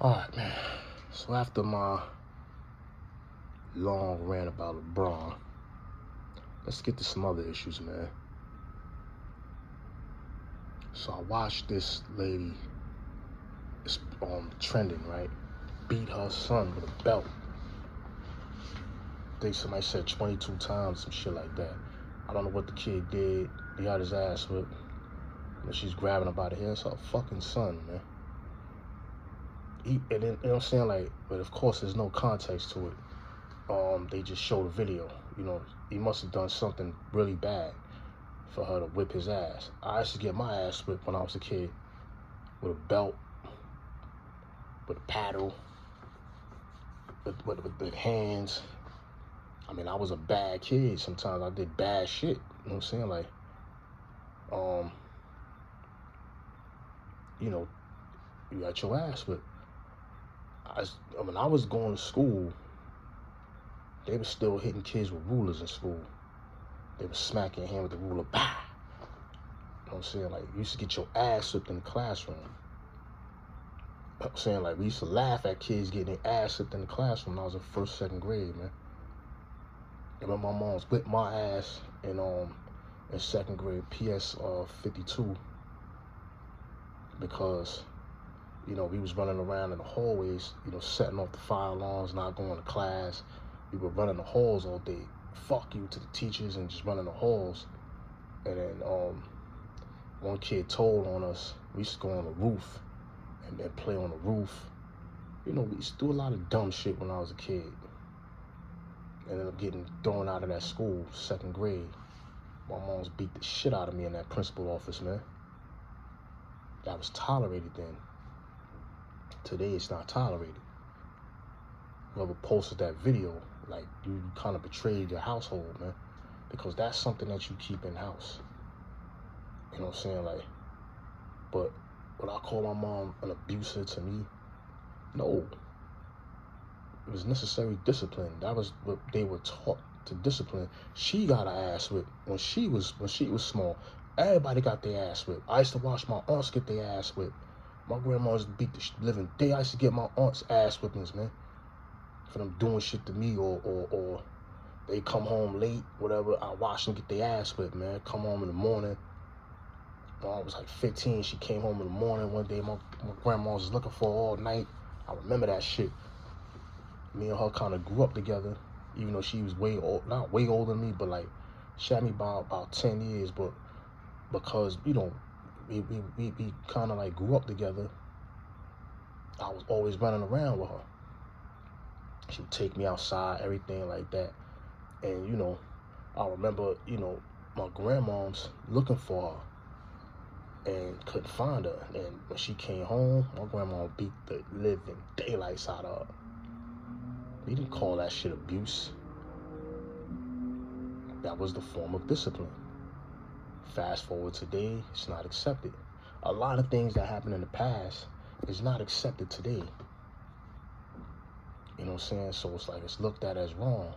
Alright, man. So after my long rant about LeBron, let's get to some other issues, man. So I watched this lady, it's trending, right? Beat her son with a belt. I think somebody said 22 times, some shit like that. I don't know what the kid did. He had his ass whipped. And she's grabbing him by the hair. It's her fucking son, man. And then, you know what I'm saying? Like, but of course there's no context to it. They just showed a video. You know, he must have done something really bad for her to whip his ass. I used to get my ass whipped when I was a kid with a belt, with a paddle, with hands. I mean, I was a bad kid. Sometimes I did bad shit. You know what I'm saying? Like, you know, you got your ass whipped. When I was going to school, they were still hitting kids with rulers in school. They were smacking your hand with the ruler, bah! You know what I'm saying? Like, you used to get your ass whipped in the classroom. I'm saying, like, we used to laugh at kids getting their ass whipped in the classroom when I was in first, second grade, man. I remember my mom's whipped my ass in second grade, PS 52, because, you know, we was running around in the hallways, you know, setting off the fire alarms, not going to class. We were running the halls all day. Fuck you to the teachers and just running the halls. And then one kid told on us. We used to go on the roof and play on the roof. You know, we used to do a lot of dumb shit when I was a kid. And ended up getting thrown out of that school, second grade. My mom's beat the shit out of me in that principal office, man. That was tolerated then. Today it's not tolerated. Whoever posted that video, like, you kind of betrayed your household, man. Because that's something that you keep in house. You know what I'm saying? Like, but would I call my mom an abuser to me? No. It was necessary discipline. That was what they were taught, to discipline. She got her ass whipped when she was small. Everybody got their ass whipped. I used to watch my aunts get their ass whipped. My grandma used to beat the living day. I used to get my aunt's ass whippings, man, for them doing shit to me, or they come home late, whatever. I watch them get their ass whipped, man. Come home in the morning. I was like 15. She came home in the morning one day. My grandma was looking for her all night. I remember that shit. Me and her kind of grew up together, even though she was not way older than me, but like, she had me by about 10 years, but because, you know, we kind of like grew up together, I was always running around with her. She would take me outside, everything like that. And, you know, I remember, you know, my grandmom's looking for her and couldn't find her. And when she came home, my grandma beat the living daylights out of her. We didn't call that shit abuse. That was the form of discipline. Fast forward today, it's not accepted. A lot of things that happened in the past is not accepted today. You know what I'm saying? So it's like, it's looked at as wrong.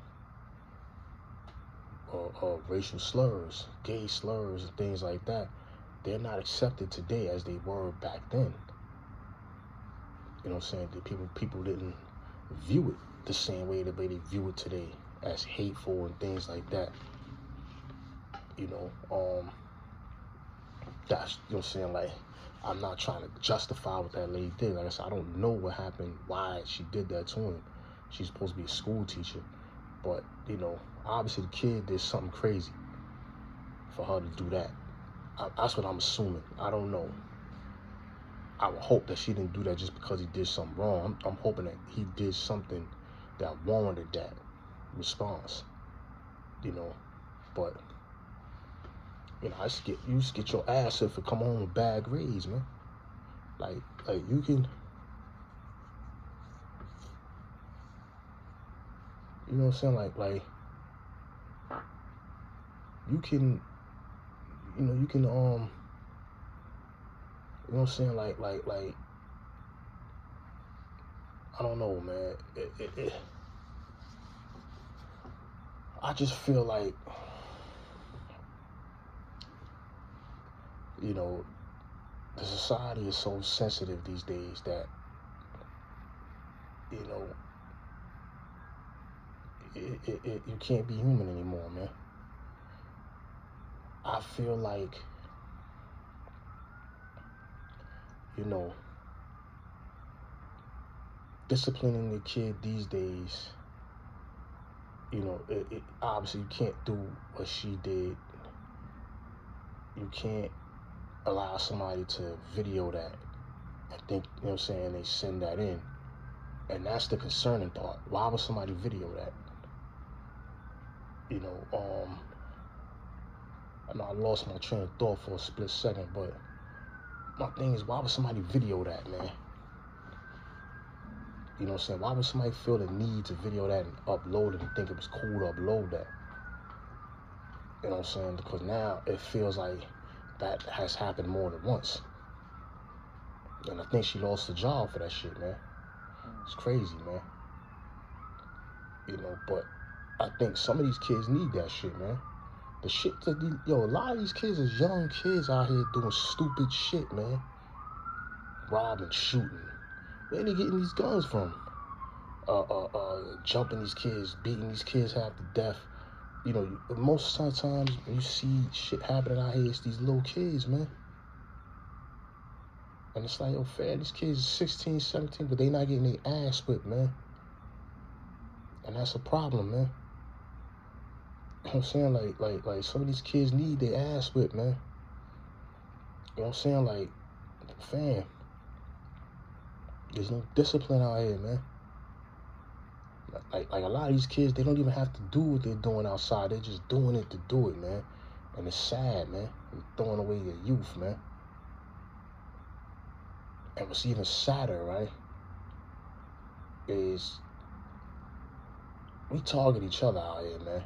Or racial slurs, gay slurs, and things like that. They're not accepted today as they were back then. You know what I'm saying? People didn't view it the same way that they view it today, as hateful and things like that. You know, that's, you know what I'm saying? Like, I'm not trying to justify what that lady did. Like I said, I don't know what happened, why she did that to him. She's supposed to be a school teacher. But, you know, obviously the kid did something crazy for her to do that. That's what I'm assuming. I don't know. I would hope that she didn't do that just because he did something wrong. I'm hoping that he did something that warranted that response. You know, but, you know, you used to get your ass if you come home with bad grades, man. Like you can, you know what I'm saying? Like you can, you know, you know what I'm saying? Like, I don't know, man. I just feel like, you know, the society is so sensitive these days that you know, you can't be human anymore, man. I feel like, you know, disciplining the kid these days, you know, obviously you can't do what she did. You can't allow somebody to video that and think, you know what I'm saying, they send that in. And that's the concerning thought. Why would somebody video that? You know, I know I lost my train of thought for a split second, but my thing is, why would somebody video that, man? You know what I'm saying? Why would somebody feel the need to video that and upload it and think it was cool to upload that? You know what I'm saying? Because now it feels like that has happened more than once. And I think she lost her job for that shit, man. It's crazy, man. You know, but I think some of these kids need that shit, man. The shit that a lot of these kids is young kids out here doing stupid shit, man. Robbing, shooting. Where they getting these guns from? Jumping these kids, beating these kids half to death. You know, most of the times when you see shit happening out here, it's these little kids, man. And it's like, yo, fair, these kids are 16, 17, but they not getting their ass whipped, man. And that's a problem, man. You know what I'm saying? Like some of these kids need their ass whipped, man. You know what I'm saying? Like, fam, there's no discipline out here, man. Like a lot of these kids, they don't even have to do what they're doing outside. They're just doing it to do it, man. And it's sad, man. You're throwing away your youth, man. And what's even sadder, right, is we target each other out here, man.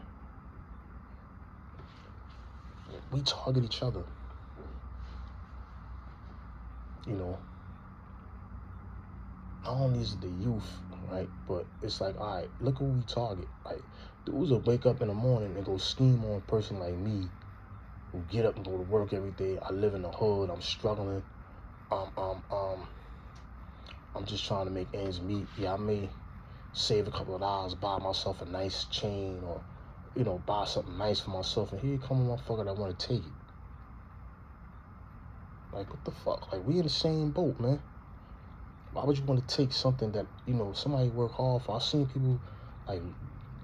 We target each other. You know, not only is it the youth, right, but it's like, all right, look who we target. Like, dudes will wake up in the morning and go scheme on a person like me, who get up and go to work every day. I live in the hood. I'm struggling. I'm just trying to make ends meet. Yeah, I may save a couple of dollars, buy myself a nice chain, or, you know, buy something nice for myself. And here come a motherfucker that want to take it. Like, what the fuck? Like, we in the same boat, man. Why would you want to take something that, you know, somebody work hard for? I've seen people, like,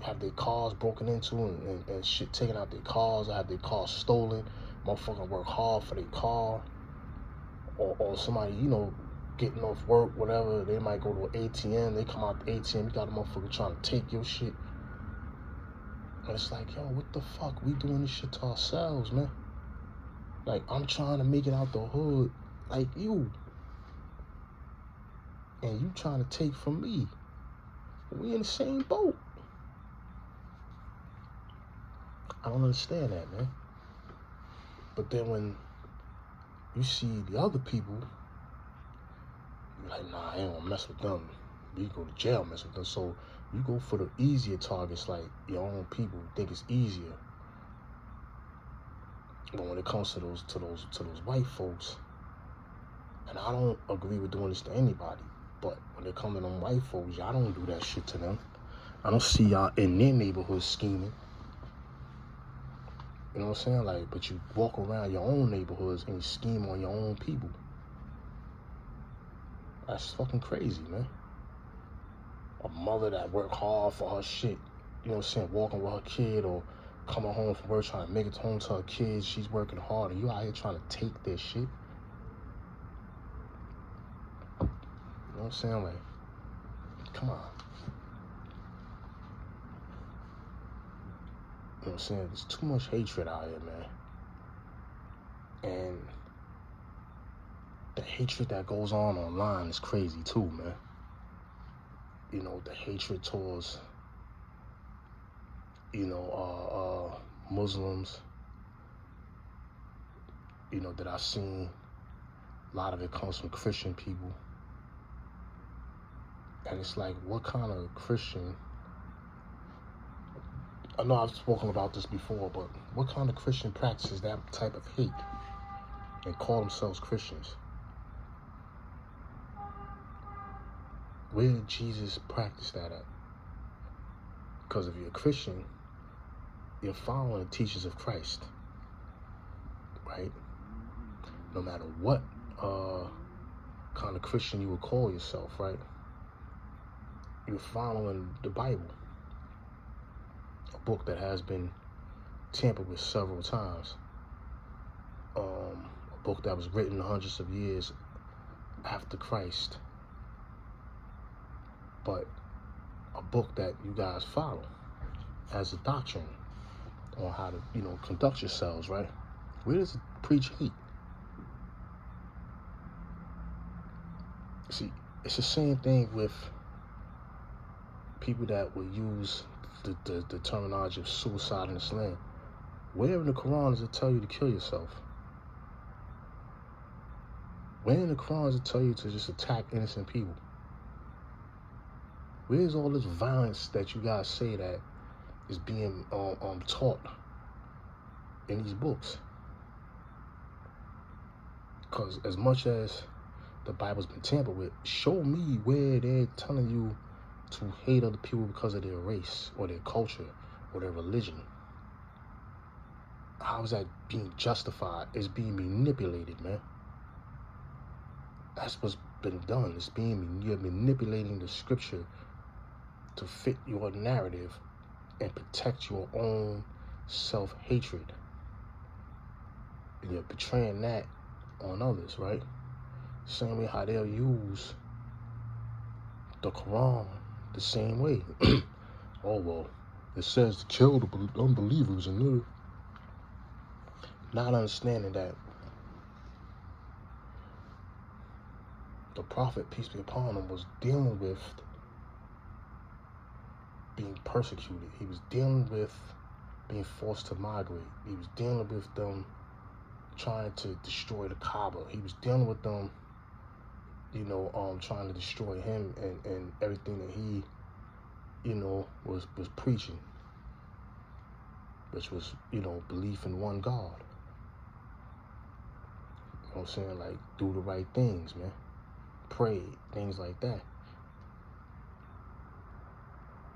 have their cars broken into and shit taken out their cars, have their cars stolen. Motherfucker work hard for their car. Or somebody, you know, getting off work, whatever, they might go to an ATM, they come out the ATM, you got a motherfucker trying to take your shit. And it's like, yo, what the fuck? We doing this shit to ourselves, man. Like, I'm trying to make it out the hood like you. And you trying to take from me. We in the same boat. I don't understand that, man. But then when you see the other people, you're like, nah, I ain't gonna mess with them. We go to jail, mess with them. So you go for the easier targets, like your own people think it's easier. But when it comes to those white folks, and I don't agree with doing this to anybody, but when it comes to them white folks, y'all don't do that shit to them. I don't see y'all in their neighborhood scheming. You know what I'm saying? Like, but you walk around your own neighborhoods and you scheme on your own people. That's fucking crazy, man. A mother that worked hard for her shit, you know what I'm saying, walking with her kid or coming home from work trying to make it home to her kids, she's working hard, and you out here trying to take their shit. You know what I'm saying? Like, come on. You know what I'm saying? There's too much hatred out here, man. And the hatred that goes on online is crazy too, man. You know, the hatred towards, you know, Muslims, you know, that I've seen. A lot of it comes from Christian people. And it's like, what kind of Christian, I know I've spoken about this before, but what kind of Christian practices that type of hate and call themselves Christians? Where did Jesus practice that at? Because if you're a Christian, you're following the teachings of Christ, right? No matter what kind of Christian you would call yourself, right? You're following the Bible, a book that has been tampered with several times, a book that was written hundreds of years after Christ, but a book that you guys follow as a doctrine on how to, conduct yourselves, right? Where does it preach hate? See, it's the same thing with people that will use the terminology of suicide in Islam. Where in the Quran does it tell you to kill yourself? Where in the Quran does it tell you to just attack innocent people? Where's all this violence that you guys say that is being taught in these books? Because as much as the Bible's been tampered with, show me where they're telling you to hate other people because of their race or their culture or their religion. How is that being justified? It's being manipulated, man. That's what's been done. You're manipulating the scripture to fit your narrative and protect your own self-hatred. And you're betraying that on others, right? Same way how they'll use the Quran the same way. Oh, well, it says to kill the unbelievers, and not understanding that the Prophet, peace be upon him, was dealing with being persecuted. He was dealing with being forced to migrate. He was dealing with them trying to destroy the Kaaba. He was dealing with them, trying to destroy him and everything that he, was preaching, which was, belief in one God. You know what I'm saying? Like, do the right things, man. Pray, things like that.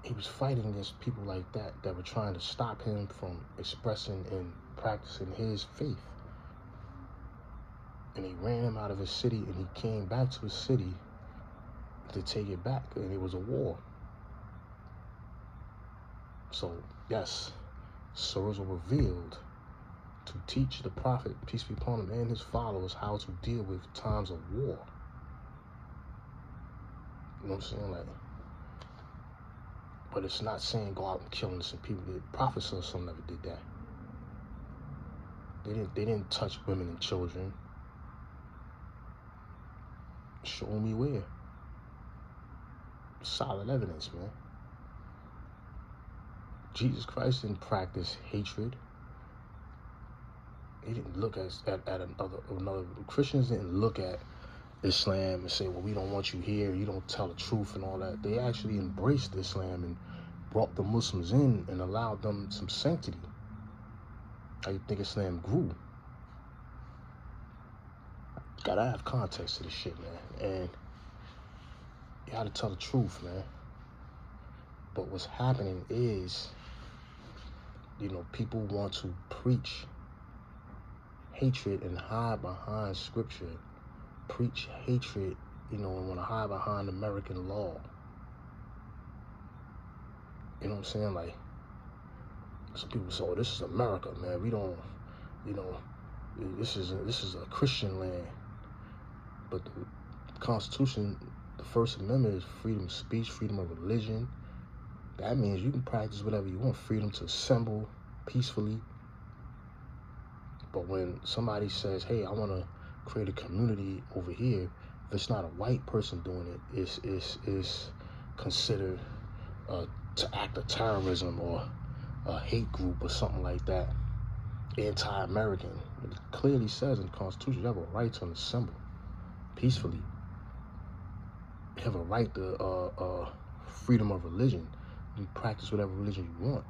He was fighting against people like that were trying to stop him from expressing and practicing his faith. And they ran him out of his city, and he came back to his city to take it back, and it was a war. So, yes, surahs were revealed to teach the Prophet, peace be upon him, and his followers how to deal with times of war. You know what I'm saying? Like, but it's not saying go out and kill innocent people. The Prophet never did that. They didn't touch women and children. Show me where. Solid evidence, man. Jesus Christ didn't practice hatred. He didn't look at another. Christians didn't look at Islam and say, well, we don't want you here, you don't tell the truth and all that. They actually embraced Islam and brought the Muslims in and allowed them some sanctity. How you think Islam grew? You gotta have context to this shit, man. And you gotta tell the truth, man. But what's happening is, people want to preach hatred and hide behind scripture. Preach hatred, and want to hide behind American law. You know what I'm saying? Like, some people say, oh, this is America, man. We don't, this is a Christian land. But the Constitution, the First Amendment, is freedom of speech, freedom of religion. That means you can practice whatever you want, freedom to assemble peacefully. But when somebody says, hey, I want to create a community over here, if it's not a white person doing it, it's considered to act of terrorism or a hate group or something like that, anti-American. It clearly says in the Constitution you have a right to assemble peacefully. You have a right to freedom of religion. You practice whatever religion you want.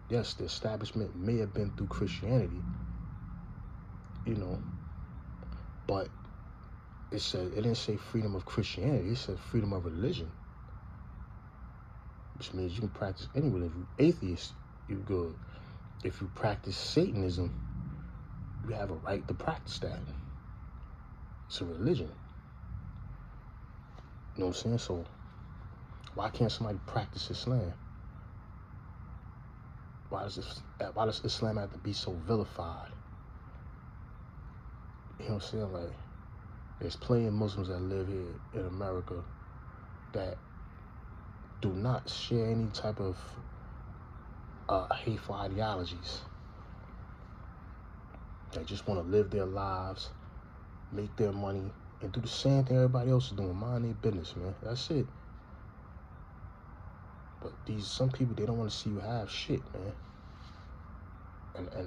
Yes, the establishment may have been through Christianity, but it didn't say freedom of Christianity, it said freedom of religion. Which means you can practice any religion. If you're atheist, you're good. If you practice Satanism, you have a right to practice that. It's a religion. You know what I'm saying? So why can't somebody practice Islam? Why does Islam have to be so vilified? You know what I'm saying? Like, there's plenty of Muslims that live here in America that do not share any type of hateful ideologies. They just want to live their lives, make their money, and do the same thing everybody else is doing. Mind their business, man. That's it. But some people, they don't want to see you have shit, man.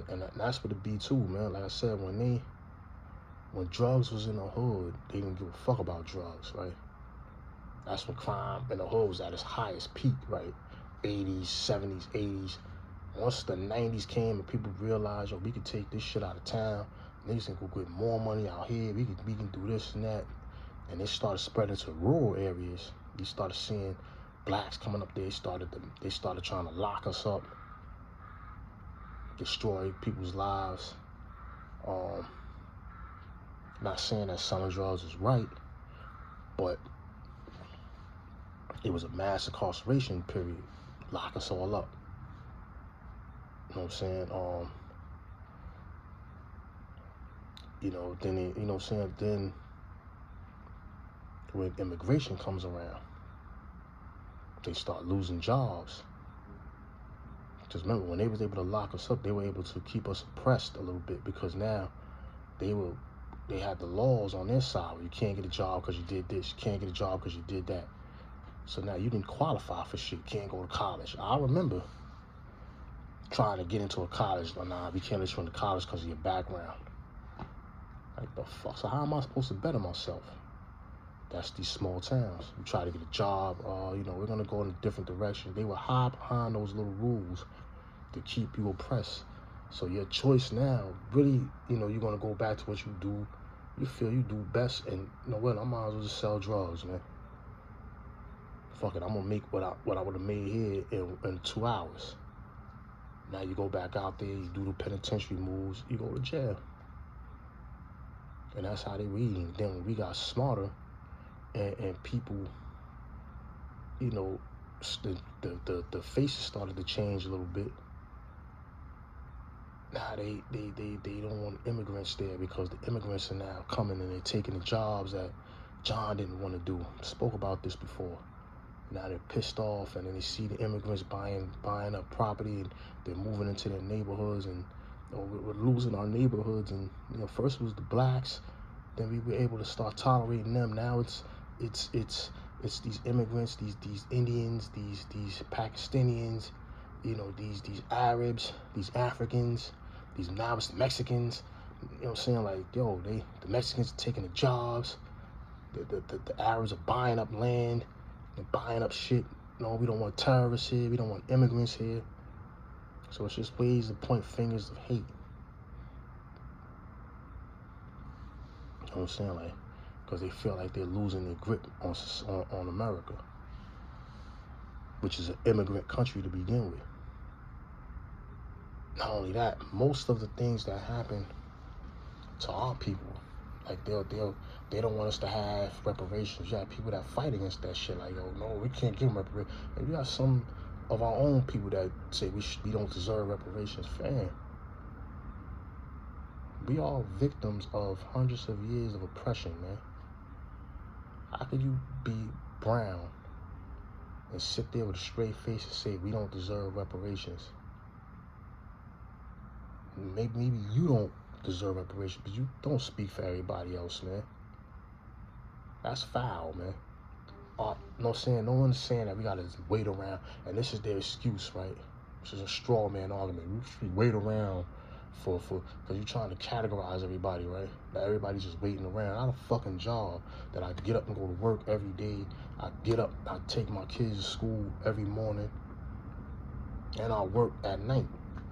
And that's what it be too, man. Like I said, when drugs was in the hood, they didn't give a fuck about drugs, right? That's when crime in the hood was at its highest peak, right? 80s, 70s, 80s. Once the 90s came and people realized, yo, we could take this shit out of town, niggas can go get more money out here, we can do this and that. And they started spreading to rural areas. You started seeing blacks coming up there. They started trying to lock us up, destroy people's lives. Not saying that selling drugs is right, but it was a mass incarceration period. Lock us all up. You know what I'm saying? Then when immigration comes around, they start losing jobs. Just remember, when they was able to lock us up, they were able to keep us oppressed a little bit, because now they had the laws on their side. You can't get a job because you did this. You can't get a job because you did that. So now you didn't qualify for shit. You can't go to college. I remember trying to get into a college, but nah, we can't let you into college because of your background. Like, the fuck? So how am I supposed to better myself? That's these small towns. You try to get a job, we're gonna go in a different direction. They will hide behind those little rules to keep you oppressed. So your choice now, really, you're gonna go back to what you do. You feel you do best, and you know what? I might as well just sell drugs, man. Fuck it, I'm gonna make what I would have made here in 2 hours. Now you go back out there, you do the penitentiary moves, you go to jail. And that's how they were eating. Then when we got smarter, and people, the faces started to change a little bit. Now they don't want immigrants there, because the immigrants are now coming and they're taking the jobs that John didn't want to do. Spoke about this before. Now they're pissed off, and then they see the immigrants buying up property, and they're moving into their neighborhoods, and we're losing our neighborhoods. And first it was the blacks, then we were able to start tolerating them. Now it's these immigrants, these Indians, these Pakistanians, these Arabs, these Africans, these now it's Mexicans. You know what I'm saying? Like, yo, the Mexicans are taking the jobs, the Arabs are buying up land, they're buying up shit. We don't want terrorists here, we don't want immigrants here. So it's just ways to point fingers of hate. You know what I'm saying? Like, because they feel like they're losing their grip on America, which is an immigrant country to begin with. Not only that, most of the things that happen to our people, like they don't want us to have reparations. You have people that fight against that shit. Like, yo, no, we can't give them reparations. And you got some of our own people that say we don't deserve reparations. Fam, we are victims of hundreds of years of oppression, man. How could you be brown and sit there with a straight face and say we don't deserve reparations? Maybe you don't deserve reparations, but you don't speak for everybody else, man. That's foul, man. No one's saying that we gotta wait around, and this is their excuse, right? This is a straw man argument. We should wait around because you're trying to categorize everybody, right? That everybody's just waiting around. I have a fucking job that I get up and go to work every day. I get up, I take my kids to school every morning, and I work at night.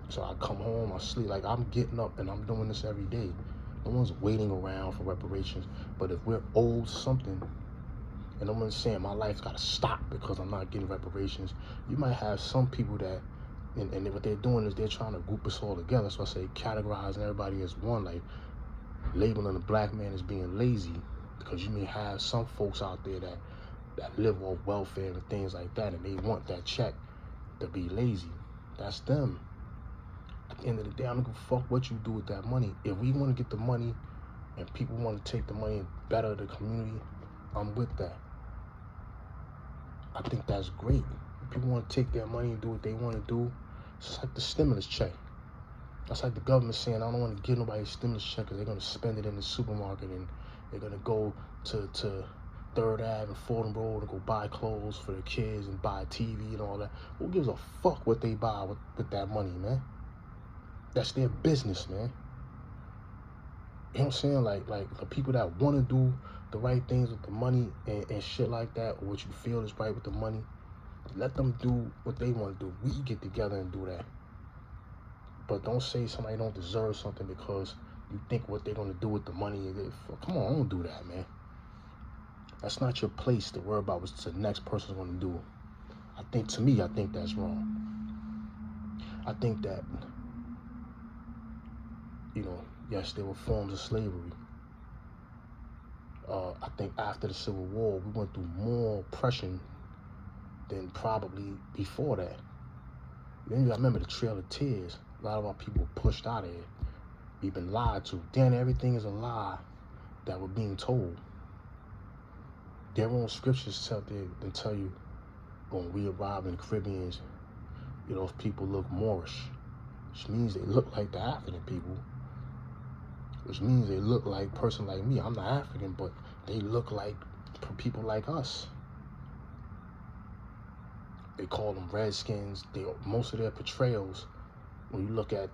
So I come home, I sleep. Like, I'm getting up and I'm doing this every day. No one's waiting around for reparations. But if we're owed something, and no one's saying my life's got to stop because I'm not getting reparations, you might have some people that, and what they're doing is they're trying to group us all together. So I say categorizing everybody as one, like labeling the black man as being lazy, because you may have some folks out there that live off welfare and things like that, and they want that check to be lazy. That's them. At the end of the day, I don't give a fuck what you do with that money. If we want to get the money and people want to take the money and better the community, I'm with that. I think that's great. If people want to take their money and do what they want to do, it's just like the stimulus check. That's like the government saying, I don't want to give nobody a stimulus check because they're going to spend it in the supermarket and they're going to go to 3rd Ave and Fordham Road and go buy clothes for their kids and buy a TV and all that. Who gives a fuck what they buy with that money, man? That's their business, man. You know what I'm saying? Like the people that want to do the right things with the money and shit like that, or what you feel is right with the money, let them do what they want to do. We get together and do that. But don't say somebody don't deserve something because you think what they're going to do with the money. Come on, don't do that, man. That's not your place to worry about what the next person's going to do. I think that's wrong. I think that, yes, there were forms of slavery. I think after the Civil War, we went through more oppression than probably before that. Then you got to remember the Trail of Tears. A lot of our people were pushed out of it. We've been lied to. Then everything is a lie that we're being told. Their own scriptures tell you when we arrive in the Caribbean, those people look Moorish, which means they look like the African people, which means they look like a person like me. I'm not African, but they look like people like us. They call them Redskins. Most of their portrayals, when you look at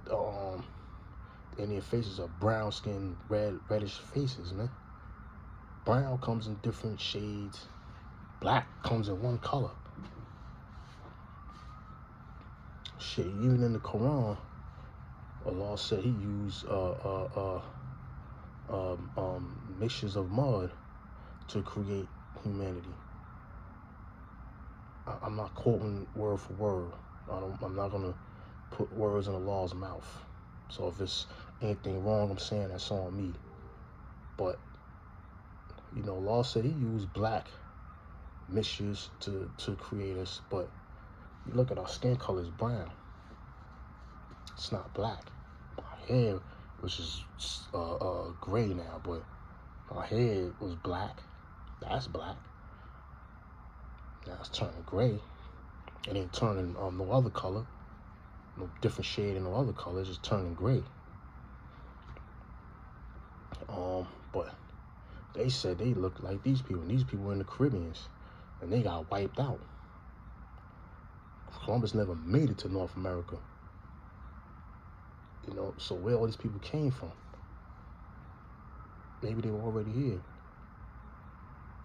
Indian faces, are brown skin, reddish faces, man. Brown comes in different shades. Black comes in one color. Shit, even in the Quran, Allah said He used mixtures of mud to create humanity. I'm not quoting word for word. I'm not gonna put words in Allah's mouth. So if it's anything wrong, I'm saying that's on me. But Allah said He used black mixtures to create us. But you look at our skin color is brown. It's not black. My hair, which is gray now, but my hair was black. That's black. Now it's turning gray. It ain't turning no other color, no different shade in no other color. It's just turning gray. But they said they looked like these people, and these people were in the Caribbean, and they got wiped out. Columbus never made it to North America. So where all these people came from? Maybe they were already here.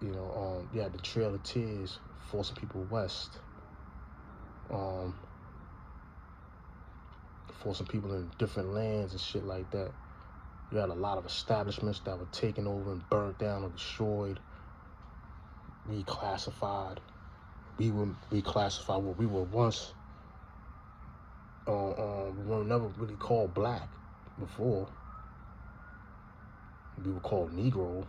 You had the Trail of Tears forcing people west. Forcing people in different lands and shit like that. You had a lot of establishments that were taken over and burnt down or destroyed, reclassified. We were reclassified what we were once. We were never really called black before. We were called Negro.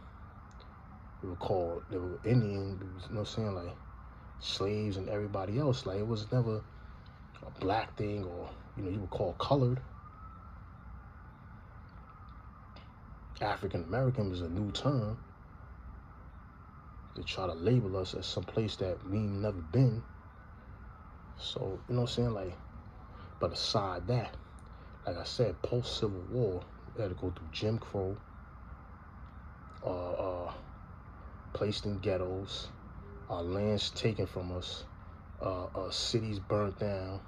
They were Indian. Like slaves and everybody else. Like it was never a black thing, or you were called colored. African American was a new term. They try to label us as some place that we've never been. So, like, but aside that, like I said, post-Civil War, we had to go through Jim Crow, placed in ghettos, our lands taken from us, cities burnt down.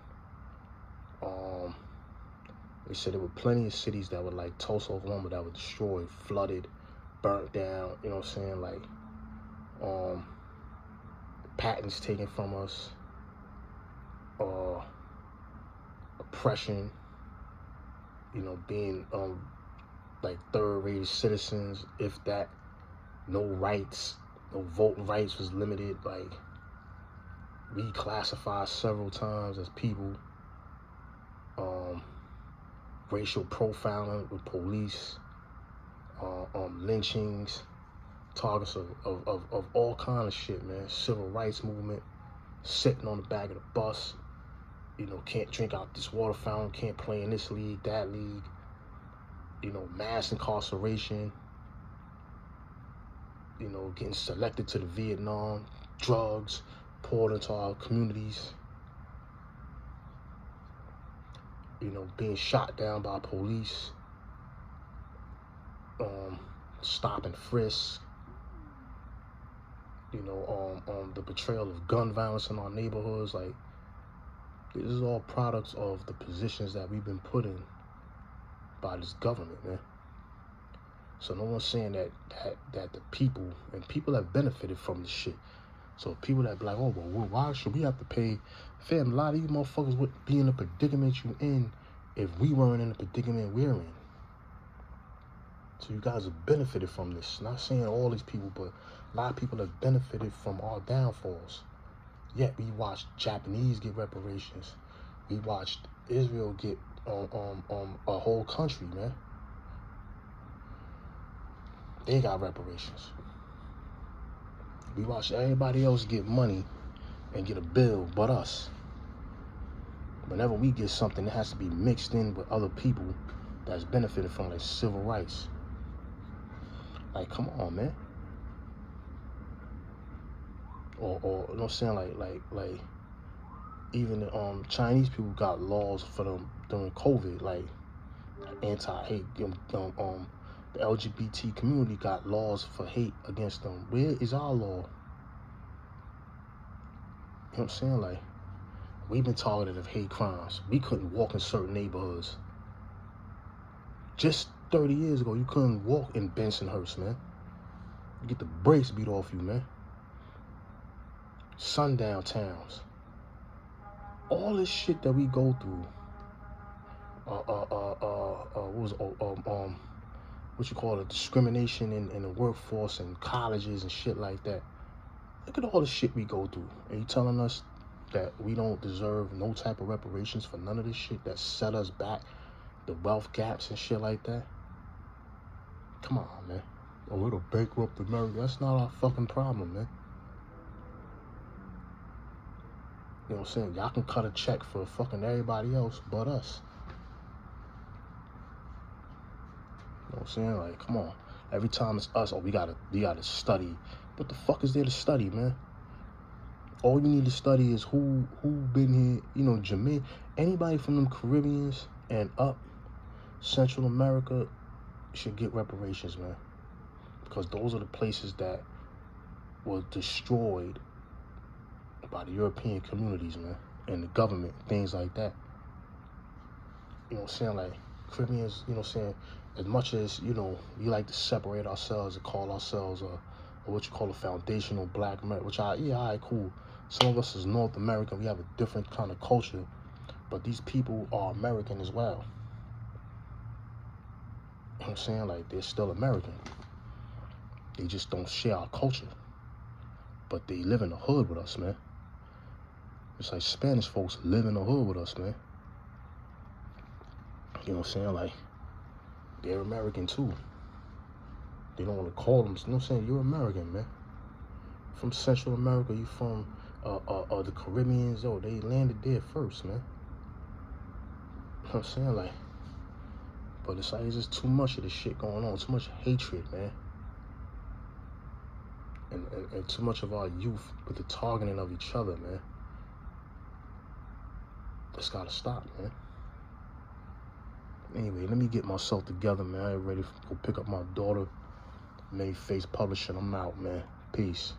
They said there were plenty of cities that were like Tulsa, Oklahoma, that were destroyed, flooded, burnt down, like, patents taken from us, oppression, being like third-rated citizens, if that. No rights, no voting rights was limited, like reclassified several times as people. Racial profiling with police, lynchings, targets of all kind of shit, man. Civil rights movement, sitting on the back of the bus, you know, can't drink out this water fountain, can't play in this league, that league, you know, mass incarceration, you know, getting selected to the Vietnam, drugs poured into our communities, you know, being shot down by police, stop and frisk, you know, the betrayal of gun violence in our neighborhoods. Like, this is all products of the positions that we've been put in by this government, man. So no one's saying that the people have benefited from this shit. So people that be like, oh, well, why should we have to pay? Fam, a lot of these motherfuckers would be in the predicament you in if we weren't in the predicament we're in. So you guys have benefited from this. Not saying all these people, but a lot of people have benefited from our downfalls. Yet we watched Japanese get reparations. We watched Israel get a whole country, man. They got reparations. We watched everybody else get money and get a bill but us. Whenever we get something, it has to be mixed in with other people that's benefited from, like civil rights. Like, come on, man. Or you know what I'm saying, like even the Chinese people got laws for them during COVID, like anti-hate. The LGBT community got laws for hate against them. Where is our law? You know what I'm saying? Like, we've been targeted of hate crimes. We couldn't walk in certain neighborhoods. Just 30 years ago, you couldn't walk in Bensonhurst, man. You get the brakes beat off you, man. Sundown towns. All this shit that we go through. What you call it? Discrimination in the workforce and colleges and shit like that. Look at all the shit we go through. And you telling us that we don't deserve no type of reparations for none of this shit that set us back, the wealth gaps and shit like that? Come on, man. Oh, it'll bankrupt America. That's not our fucking problem, man. You know what I'm saying? Y'all can cut a check for fucking everybody else but us. You know what I'm saying? Like, come on. Every time it's us, oh, we gotta study. What the fuck is there to study, man? All you need to study is who been here, you know, Jamaica. Anybody from them Caribbeans and up, Central America, should get reparations, man. Because those are the places that were destroyed by the European communities, man, and the government, things like that. You know what I'm saying? Like, Caribbeans, you know what I'm saying, as much as, you know, we like to separate ourselves and call ourselves what you call a foundational black America, which all right, cool. Some of us is North American, we have a different kind of culture, but these people are American as well. You know what I'm saying? Like, they're still American. They just don't share our culture. But they live in the hood with us, man. It's like Spanish folks live in the hood with us, man. You know what I'm saying? Like, they're American too. They don't want to call them, you know what I'm saying? You're American, man. From Central America, you from the Caribbeans, they landed there first, man. You know what I'm saying? Like, but it's like, it's just too much of this shit going on, too much hatred, man. And too much of our youth with the targeting of each other, man. That's gotta stop, man. Anyway, let me get myself together, man. I ain't ready to go pick up my daughter. Many Face Publishing. I'm out, man. Peace.